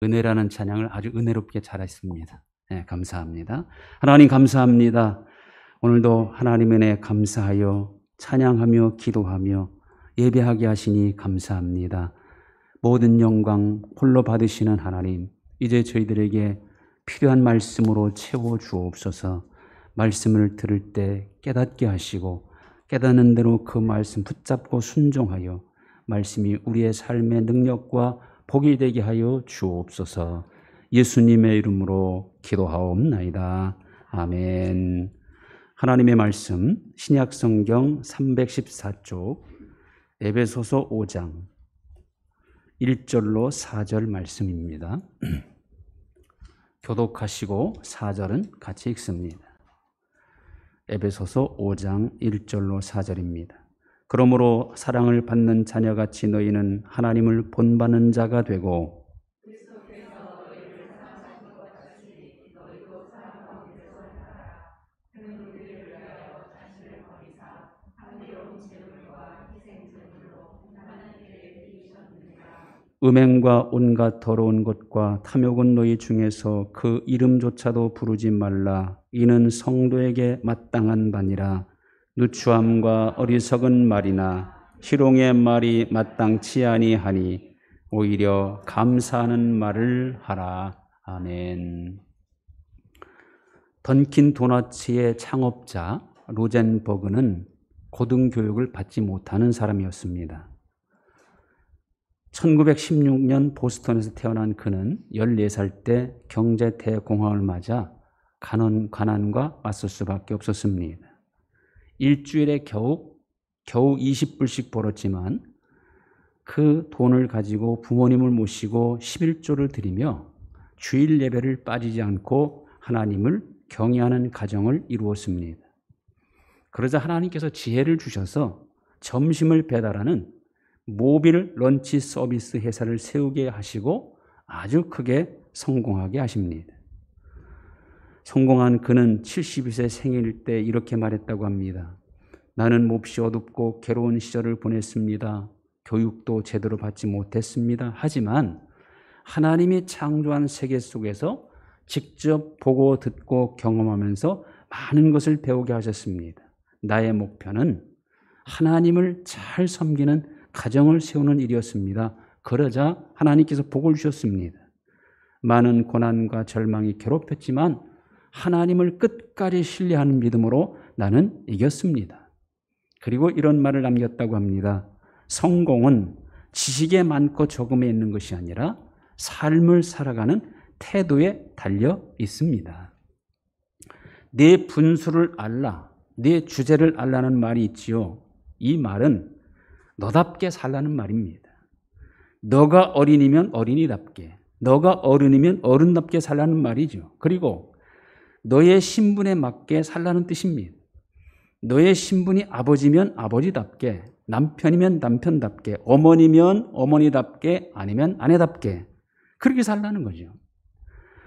은혜라는 찬양을 아주 은혜롭게 잘했습니다. 네, 감사합니다. 하나님 감사합니다. 오늘도 하나님 은혜 감사하여 찬양하며 기도하며 예배하게 하시니 감사합니다. 모든 영광 홀로 받으시는 하나님, 이제 저희들에게 필요한 말씀으로 채워주옵소서. 말씀을 들을 때 깨닫게 하시고 깨닫는 대로 그 말씀 붙잡고 순종하여 말씀이 우리의 삶의 능력과 복이 되게 하여 주옵소서. 예수님의 이름으로 기도하옵나이다. 아멘. 하나님의 말씀 신약성경 314쪽 에베소서 5장 1절로 4절 말씀입니다. 교독하시고 4절은 같이 읽습니다. 에베소서 5장 1절로 4절입니다. 그러므로 사랑을 받는 자녀같이 너희는 하나님을 본받는 자가 되고 음행과 온갖 더러운 것과 탐욕은 너희 중에서 그 이름조차도 부르지 말라. 이는 성도에게 마땅한 바니라. 누추함과 어리석은 말이나 희롱의 말이 마땅치 아니하니 오히려 감사하는 말을 하라. 아멘. 던킨 도너츠의 창업자 로젠버그는 고등교육을 받지 못하는 사람이었습니다. 1916년 보스턴에서 태어난 그는 14살 때 경제 대공황을 맞아 가난과 맞설 수밖에 없었습니다. 일주일에 겨우 20불씩 벌었지만 그 돈을 가지고 부모님을 모시고 11조를 드리며 주일 예배를 빠지지 않고 하나님을 경외하는 가정을 이루었습니다. 그러자 하나님께서 지혜를 주셔서 점심을 배달하는 모빌 런치 서비스 회사를 세우게 하시고 아주 크게 성공하게 하십니다. 성공한 그는 72세 생일 때 이렇게 말했다고 합니다. 나는 몹시 어둡고 괴로운 시절을 보냈습니다. 교육도 제대로 받지 못했습니다. 하지만 하나님이 창조한 세계 속에서 직접 보고 듣고 경험하면서 많은 것을 배우게 하셨습니다. 나의 목표는 하나님을 잘 섬기는 가정을 세우는 일이었습니다. 그러자 하나님께서 복을 주셨습니다. 많은 고난과 절망이 괴롭혔지만 하나님을 끝까지 신뢰하는 믿음으로 나는 이겼습니다. 그리고 이런 말을 남겼다고 합니다. 성공은 지식에 많고 적음에 있는 것이 아니라 삶을 살아가는 태도에 달려 있습니다. 내 분수를 알라, 내 주제를 알라는 말이 있지요. 이 말은 너답게 살라는 말입니다. 너가 어린이면 어린이답게, 너가 어른이면 어른답게 살라는 말이죠. 그리고 너의 신분에 맞게 살라는 뜻입니다. 너의 신분이 아버지면 아버지답게, 남편이면 남편답게, 어머니면 어머니답게, 아니면 아내답게 그렇게 살라는 거죠.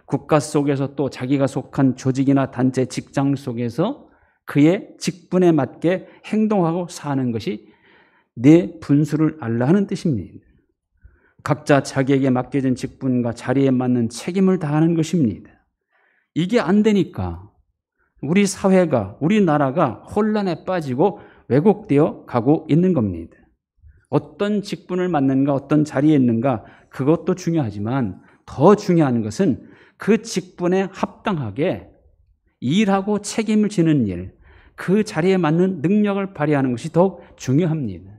국가 속에서 또 자기가 속한 조직이나 단체, 직장 속에서 그의 직분에 맞게 행동하고 사는 것이 내 분수를 알라 하는 뜻입니다. 각자 자기에게 맡겨진 직분과 자리에 맞는 책임을 다하는 것입니다. 이게 안 되니까 우리 사회가, 우리나라가 혼란에 빠지고 왜곡되어 가고 있는 겁니다. 어떤 직분을 맡는가, 어떤 자리에 있는가 그것도 중요하지만 더 중요한 것은 그 직분에 합당하게 일하고 책임을 지는 일, 그 자리에 맞는 능력을 발휘하는 것이 더욱 중요합니다.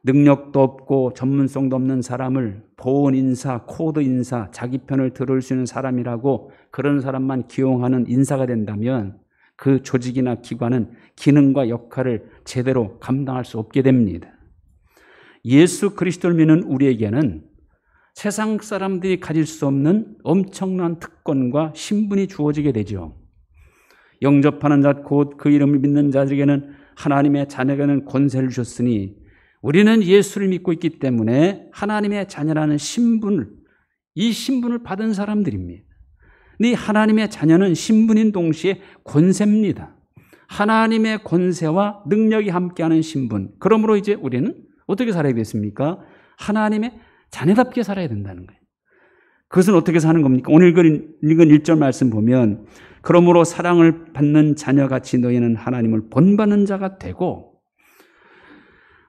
능력도 없고 전문성도 없는 사람을 보온 인사, 코드 인사, 자기 편을 들을 수 있는 사람이라고 그런 사람만 기용하는 인사가 된다면 그 조직이나 기관은 기능과 역할을 제대로 감당할 수 없게 됩니다. 예수 그리스도를 믿는 우리에게는 세상 사람들이 가질 수 없는 엄청난 특권과 신분이 주어지게 되죠. 영접하는 자, 곧 그 이름을 믿는 자들에게는 하나님의 자녀에게는 권세를 주셨으니 우리는 예수를 믿고 있기 때문에 하나님의 자녀라는 신분을, 이 신분을 받은 사람들입니다. 이 하나님의 자녀는 신분인 동시에 권세입니다. 하나님의 권세와 능력이 함께하는 신분. 그러므로 이제 우리는 어떻게 살아야 되겠습니까? 하나님의 자녀답게 살아야 된다는 거예요. 그것은 어떻게 사는 겁니까? 오늘 읽은 1절 말씀 보면 그러므로 사랑을 받는 자녀같이 너희는 하나님을 본받는 자가 되고,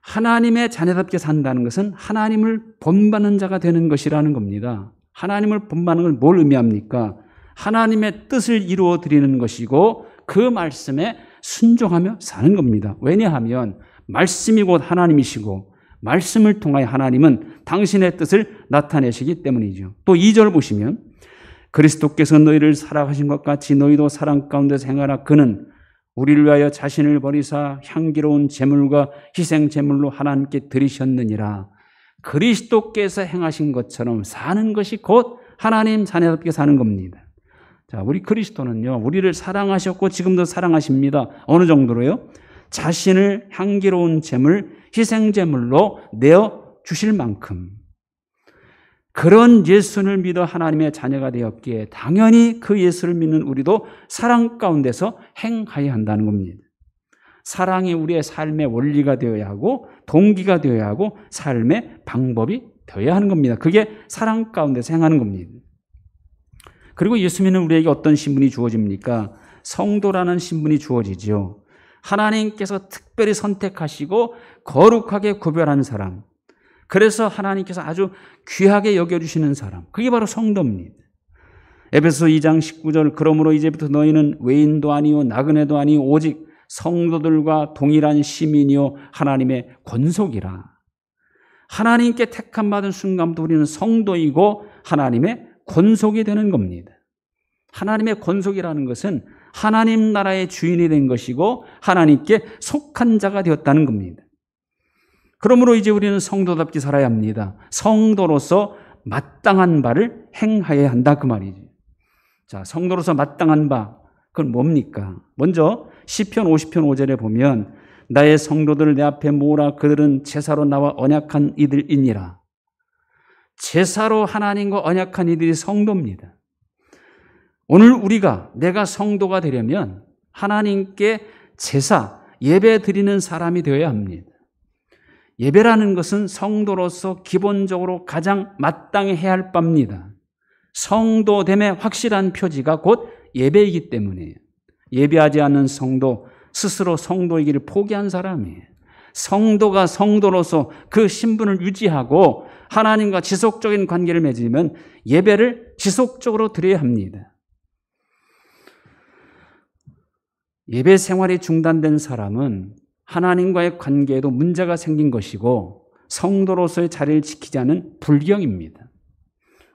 하나님의 자녀답게 산다는 것은 하나님을 본받는 자가 되는 것이라는 겁니다. 하나님을 본받는 건 뭘 의미합니까? 하나님의 뜻을 이루어 드리는 것이고 그 말씀에 순종하며 사는 겁니다. 왜냐하면 말씀이 곧 하나님이시고 말씀을 통하여 하나님은 당신의 뜻을 나타내시기 때문이죠. 또 2절 보시면 그리스도께서 너희를 사랑하신 것 같이 너희도 사랑 가운데서 행하라. 그는 우리를 위하여 자신을 버리사 향기로운 제물과 희생 제물로 하나님께 드리셨느니라. 그리스도께서 행하신 것처럼 사는 것이 곧 하나님 자녀답게 사는 겁니다. 자, 우리 그리스도는요, 우리를 사랑하셨고 지금도 사랑하십니다. 어느 정도로요? 자신을 향기로운 제물, 희생 제물로 내어 주실 만큼. 그런 예수를 믿어 하나님의 자녀가 되었기에 당연히 그 예수를 믿는 우리도 사랑 가운데서 행하여야 한다는 겁니다. 사랑이 우리의 삶의 원리가 되어야 하고 동기가 되어야 하고 삶의 방법이 되어야 하는 겁니다. 그게 사랑 가운데서 행하는 겁니다. 그리고 예수 믿는 우리에게 어떤 신분이 주어집니까? 성도라는 신분이 주어지죠. 하나님께서 특별히 선택하시고 거룩하게 구별한 사람, 그래서 하나님께서 아주 귀하게 여겨주시는 사람, 그게 바로 성도입니다. 에베소 2장 19절 그러므로 이제부터 너희는 외인도 아니요 나그네도 아니요 오직 성도들과 동일한 시민이요 하나님의 권속이라. 하나님께 택함 받은 순간부터 우리는 성도이고 하나님의 권속이 되는 겁니다. 하나님의 권속이라는 것은 하나님 나라의 주인이 된 것이고 하나님께 속한 자가 되었다는 겁니다. 그러므로 이제 우리는 성도답게 살아야 합니다. 성도로서 마땅한 바를 행하여야 한다 그 말이죠. 자, 성도로서 마땅한 바, 그건 뭡니까? 먼저 시편 50편 5절에 보면 나의 성도들을 내 앞에 모으라. 그들은 제사로 나와 언약한 이들이니라. 제사로 하나님과 언약한 이들이 성도입니다. 오늘 내가 성도가 되려면 하나님께 제사, 예배 드리는 사람이 되어야 합니다. 예배라는 것은 성도로서 기본적으로 가장 마땅히 해야 할 바입니다. 성도됨의 확실한 표지가 곧 예배이기 때문이에요. 예배하지 않는 성도, 스스로 성도이기를 포기한 사람이에요. 성도가 성도로서 그 신분을 유지하고 하나님과 지속적인 관계를 맺으면 예배를 지속적으로 드려야 합니다. 예배 생활이 중단된 사람은 하나님과의 관계에도 문제가 생긴 것이고 성도로서의 자리를 지키지 않은 불경입니다.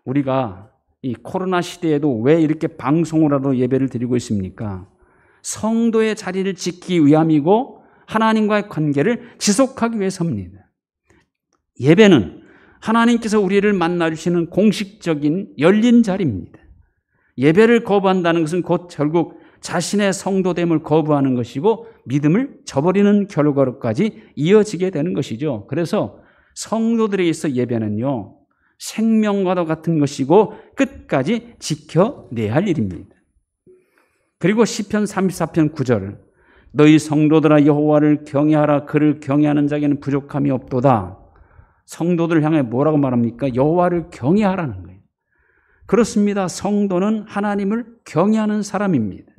우리가 이 코로나 시대에도 왜 이렇게 방송으로라도 예배를 드리고 있습니까? 성도의 자리를 지키기 위함이고 하나님과의 관계를 지속하기 위해서입니다. 예배는 하나님께서 우리를 만나주시는 공식적인 열린 자리입니다. 예배를 거부한다는 것은 곧 결국 자신의 성도됨을 거부하는 것이고 믿음을 저버리는 결과로까지 이어지게 되는 것이죠. 그래서 성도들에 있어 예배는요, 생명과도 같은 것이고 끝까지 지켜내야 할 일입니다. 그리고 시편 34편 9절 너희 성도들아 여호와를 경외하라. 그를 경외하는 자에게는 부족함이 없도다. 성도들 향해 뭐라고 말합니까? 여호와를 경외하라는 거예요. 그렇습니다. 성도는 하나님을 경외하는 사람입니다.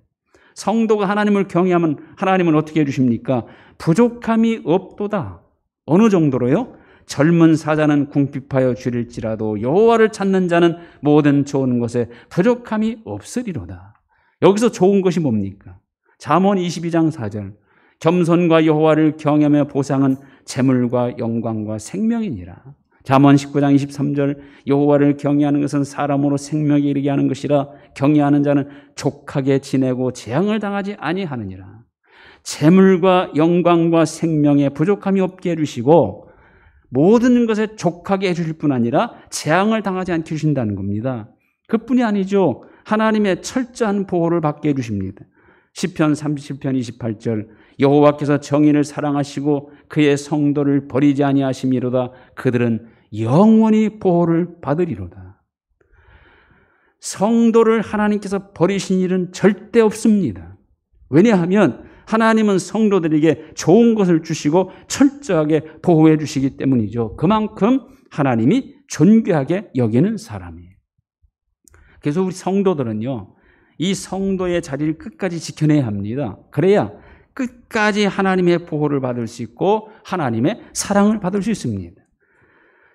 성도가 하나님을 경외하면 하나님은 어떻게 해주십니까? 부족함이 없도다. 어느 정도로요? 젊은 사자는 궁핍하여 줄일지라도 여호와를 찾는 자는 모든 좋은 것에 부족함이 없으리로다. 여기서 좋은 것이 뭡니까? 잠언 22장 4절 겸손과 여호와를 경외하며 보상은 재물과 영광과 생명이니라. 잠언 19장 23절 여호와를 경외하는 것은 사람으로 생명에 이르게 하는 것이라. 경외하는 자는 족하게 지내고 재앙을 당하지 아니하느니라. 재물과 영광과 생명에 부족함이 없게 해주시고 모든 것에 족하게 해주실 뿐 아니라 재앙을 당하지 않게 해주신다는 겁니다. 그뿐이 아니죠. 하나님의 철저한 보호를 받게 해주십니다. 시편 37편 28절 여호와께서 정의를 사랑하시고 그의 성도를 버리지 아니하심이로다. 그들은 영원히 보호를 받으리로다. 성도를 하나님께서 버리신 일은 절대 없습니다. 왜냐하면 하나님은 성도들에게 좋은 것을 주시고 철저하게 보호해 주시기 때문이죠. 그만큼 하나님이 존귀하게 여기는 사람이에요. 그래서 우리 성도들은요, 이 성도의 자리를 끝까지 지켜내야 합니다. 그래야 끝까지 하나님의 보호를 받을 수 있고 하나님의 사랑을 받을 수 있습니다.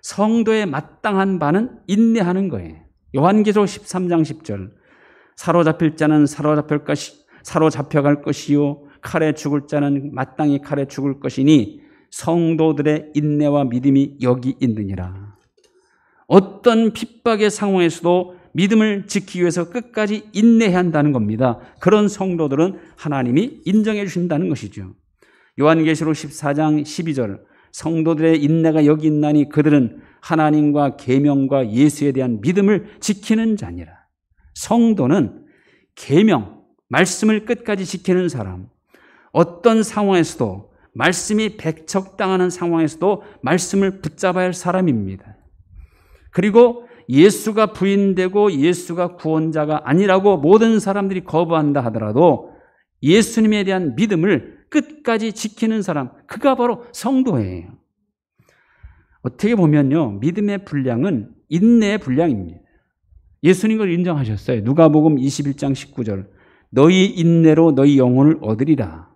성도의 마땅한 바는 인내하는 거예요. 요한계시록 13장 10절, 사로잡힐 자는 사로잡혀갈 것이요 칼에 죽을 자는 마땅히 칼에 죽을 것이니 성도들의 인내와 믿음이 여기 있느니라. 어떤 핍박의 상황에서도 믿음을 지키기 위해서 끝까지 인내해야 한다는 겁니다. 그런 성도들은 하나님이 인정해 주신다는 것이죠. 요한계시록 14장 12절, 성도들의 인내가 여기 있나니 그들은 하나님과 계명과 예수에 대한 믿음을 지키는 자니라. 성도는 계명, 말씀을 끝까지 지키는 사람, 어떤 상황에서도 말씀이 배척당하는 상황에서도 말씀을 붙잡아야 할 사람입니다. 그리고 예수가 부인되고 예수가 구원자가 아니라고 모든 사람들이 거부한다 하더라도 예수님에 대한 믿음을 끝까지 지키는 사람, 그가 바로 성도예요. 어떻게 보면요, 믿음의 분량은 인내의 분량입니다. 예수님 그걸 인정하셨어요. 누가복음 21장 19절, 너희 인내로 너희 영혼을 얻으리라.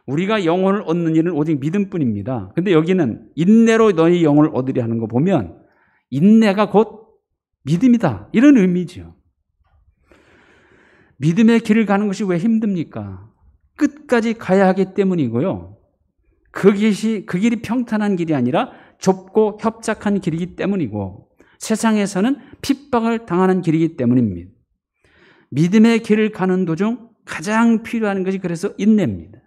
우리가 영혼을 얻는 일은 오직 믿음뿐입니다. 근데 여기는 인내로 너희 영혼을 얻으리 하는 거 보면 인내가 곧 믿음이다, 이런 의미죠. 믿음의 길을 가는 것이 왜 힘듭니까? 끝까지 가야 하기 때문이고요. 그 길이 평탄한 길이 아니라 좁고 협착한 길이기 때문이고 세상에서는 핍박을 당하는 길이기 때문입니다. 믿음의 길을 가는 도중 가장 필요한 것이 그래서 인내입니다.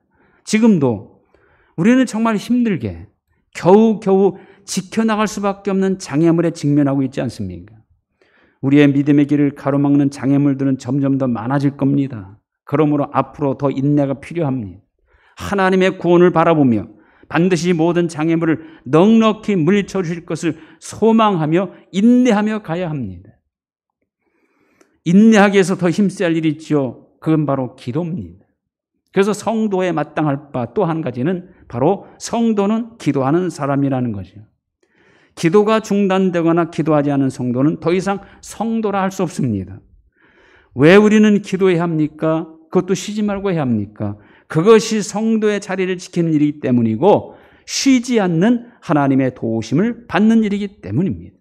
지금도 우리는 정말 힘들게 겨우겨우 지켜나갈 수밖에 없는 장애물에 직면하고 있지 않습니까? 우리의 믿음의 길을 가로막는 장애물들은 점점 더 많아질 겁니다. 그러므로 앞으로 더 인내가 필요합니다. 하나님의 구원을 바라보며 반드시 모든 장애물을 넉넉히 물리쳐 주실 것을 소망하며 인내하며 가야 합니다. 인내하기 위해서 더 힘써야 할 일이 있죠. 그건 바로 기도입니다. 그래서 성도에 마땅할 바 또 한 가지는 바로 성도는 기도하는 사람이라는 거죠. 기도가 중단되거나 기도하지 않은 성도는 더 이상 성도라 할 수 없습니다. 왜 우리는 기도해야 합니까? 그것도 쉬지 말고 해야 합니까? 그것이 성도의 자리를 지키는 일이기 때문이고 쉬지 않는 하나님의 도우심을 받는 일이기 때문입니다.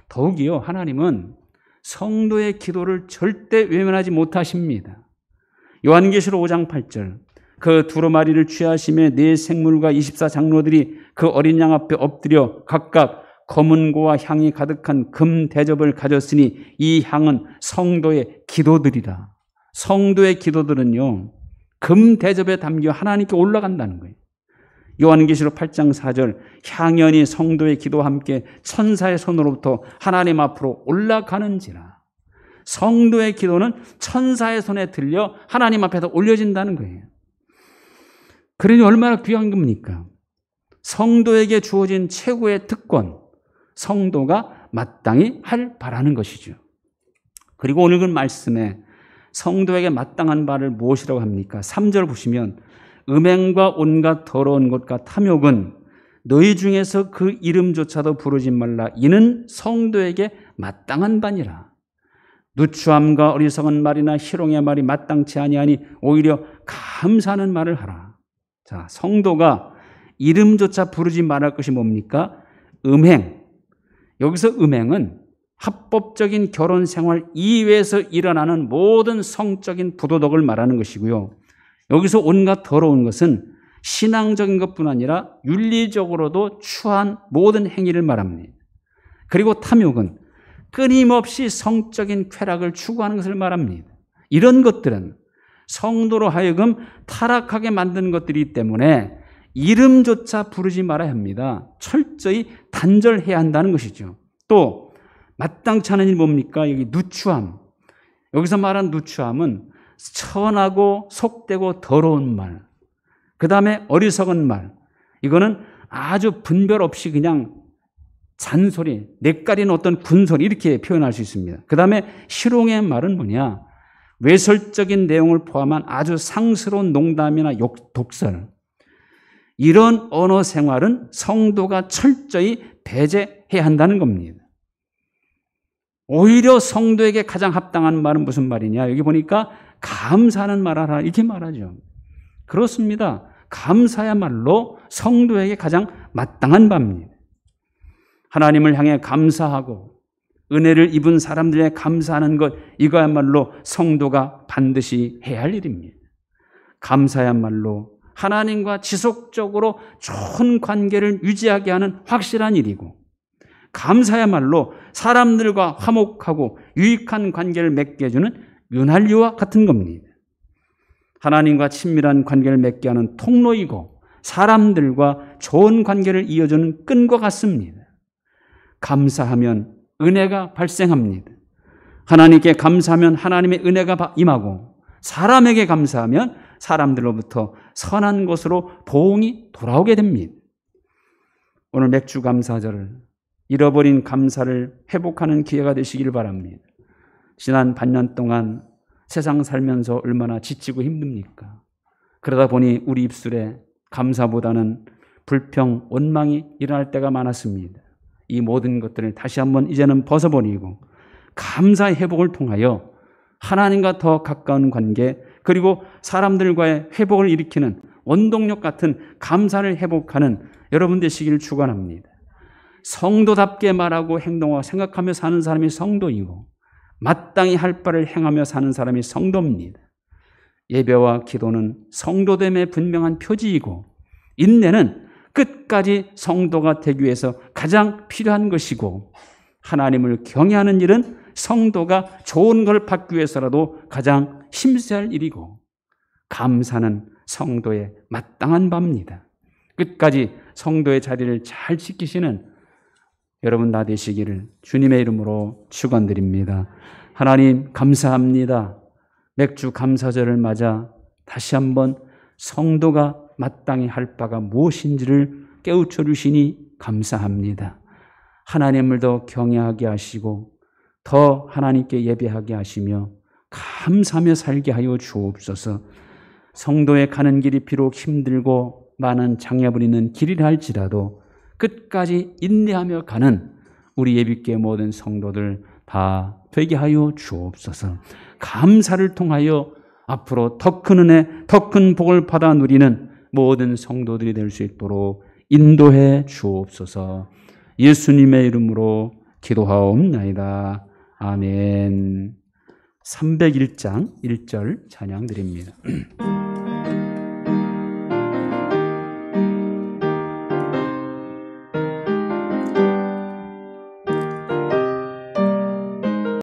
더욱이요, 하나님은 성도의 기도를 절대 외면하지 못하십니다. 요한계시록 5장 8절, 그 두루마리를 취하시며 네 생물과 24장로들이 그 어린 양 앞에 엎드려 각각 검은고와 향이 가득한 금 대접을 가졌으니 이 향은 성도의 기도들이라. 성도의 기도들은요, 금 대접에 담겨 하나님께 올라간다는 거예요. 요한계시록 8장 4절, 향연이 성도의 기도와 함께 천사의 손으로부터 하나님 앞으로 올라가는지라. 성도의 기도는 천사의 손에 들려 하나님 앞에서 올려진다는 거예요. 그러니 얼마나 귀한 겁니까? 성도에게 주어진 최고의 특권, 성도가 마땅히 바라는 것이죠. 그리고 오늘 그 말씀에 성도에게 마땅한 바를 무엇이라고 합니까? 3절 보시면 음행과 온갖 더러운 것과 탐욕은 너희 중에서 그 이름조차도 부르지 말라. 이는 성도에게 마땅한 바니라. 누추함과 어리석은 말이나 희롱의 말이 마땅치 아니하니 오히려 감사하는 말을 하라. 자, 성도가 이름조차 부르지 말할 것이 뭡니까? 음행. 여기서 음행은 합법적인 결혼 생활 이외에서 일어나는 모든 성적인 부도덕을 말하는 것이고요. 여기서 온갖 더러운 것은 신앙적인 것뿐 아니라 윤리적으로도 추한 모든 행위를 말합니다. 그리고 탐욕은 끊임없이 성적인 쾌락을 추구하는 것을 말합니다. 이런 것들은 성도로 하여금 타락하게 만드는 것들이기 때문에 이름조차 부르지 말아야 합니다. 철저히 단절해야 한다는 것이죠. 또 마땅치 않은 일이 뭡니까? 여기 누추함. 여기서 말한 누추함은 천하고 속되고 더러운 말, 그 다음에 어리석은 말, 이거는 아주 분별 없이 그냥 잔소리, 냇가리는 어떤 군소리 이렇게 표현할 수 있습니다. 그 다음에 희롱의 말은 뭐냐? 외설적인 내용을 포함한 아주 상스러운 농담이나 독설, 이런 언어 생활은 성도가 철저히 배제해야 한다는 겁니다. 오히려 성도에게 가장 합당한 말은 무슨 말이냐? 여기 보니까 감사하는 말 하라 이렇게 말하죠. 그렇습니다. 감사야말로 성도에게 가장 마땅한 바입니다. 하나님을 향해 감사하고 은혜를 입은 사람들에게 감사하는 것, 이거야말로 성도가 반드시 해야 할 일입니다. 감사야말로 하나님과 지속적으로 좋은 관계를 유지하게 하는 확실한 일이고, 감사야말로 사람들과 화목하고 유익한 관계를 맺게 해주는 윤활유와 같은 겁니다. 하나님과 친밀한 관계를 맺게 하는 통로이고 사람들과 좋은 관계를 이어주는 끈과 같습니다. 감사하면 은혜가 발생합니다. 하나님께 감사하면 하나님의 은혜가 임하고, 사람에게 감사하면 사람들로부터 선한 것으로 보응이 돌아오게 됩니다. 오늘 맥주 감사절을 잃어버린 감사를 회복하는 기회가 되시길 바랍니다. 지난 반년 동안 세상 살면서 얼마나 지치고 힘듭니까? 그러다 보니 우리 입술에 감사보다는 불평, 원망이 일어날 때가 많았습니다. 이 모든 것들을 다시 한번 이제는 벗어버리고 감사의 회복을 통하여 하나님과 더 가까운 관계, 그리고 사람들과의 회복을 일으키는 원동력 같은 감사를 회복하는 여러분 되시기를 축원합니다. 성도답게 말하고 행동하고 생각하며 사는 사람이 성도이고, 마땅히 할 바를 행하며 사는 사람이 성도입니다. 예배와 기도는 성도됨의 분명한 표지이고, 인내는 끝까지 성도가 되기 위해서 가장 필요한 것이고, 하나님을 경외하는 일은 성도가 좋은 걸 받기 위해서라도 가장 힘써야 할 일이고, 감사는 성도의 마땅한 바입니다. 끝까지 성도의 자리를 잘 지키시는 여러분 다 되시기를 주님의 이름으로 축원드립니다. 하나님 감사합니다. 맥주 감사절을 맞아 다시 한번 성도가 마땅히 할 바가 무엇인지를 깨우쳐 주시니 감사합니다. 하나님을 더 경외하게 하시고 더 하나님께 예배하게 하시며 감사하며 살게 하여 주옵소서. 성도의 가는 길이 비록 힘들고 많은 장애물이 있는 길이라 할지라도 끝까지 인내하며 가는 우리 예비교회 모든 성도들 다 되게 하여 주옵소서. 감사를 통하여 앞으로 더 큰 은혜, 더 큰 복을 받아 누리는 모든 성도들이 될 수 있도록 인도해 주옵소서. 예수님의 이름으로 기도하옵나이다. 아멘. 301장 1절 찬양 드립니다.